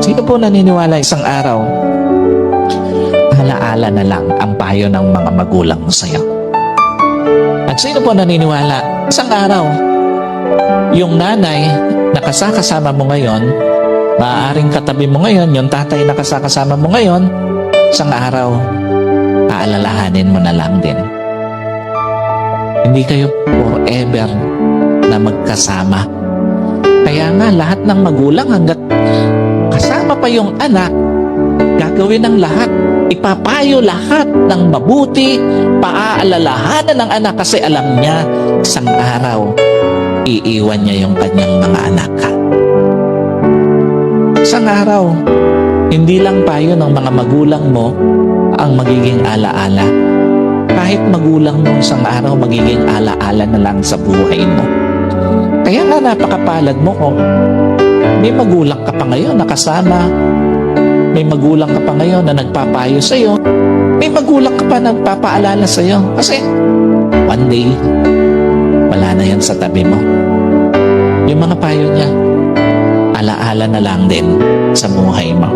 Sino po naniniwala isang araw, alaala na lang ang payo ng mga magulang mo sa'yo? At sino po naniniwala, isang araw, yung nanay na kasama mo ngayon, maaaring katabi mo ngayon, yung tatay na kasama mo ngayon, isang araw, aalalahanin mo na lang din. Hindi kayo forever na magkasama. Kaya nga, lahat ng magulang hanggat kasama pa yung anak, gagawin ng lahat. Ipapayo lahat ng mabuti, paaalalahanan ng anak kasi alam niya, isang araw, iiwan niya yung kanyang mga anak. Isang araw, hindi lang payo ng mga magulang mo ang magiging alaala. Kahit magulang mo isang araw, magiging alaala na lang sa buhay mo. Kaya nga napakapalad mo kung may magulang ka pa ngayon na kasama, may magulang ka pa ngayon na nagpapayo sa'yo, may magulang ka pa na nagpapaalala sa'yo. Kasi one day, wala na yan sa tabi mo. Yung mga payo niya, alaala na lang din sa buhay mo.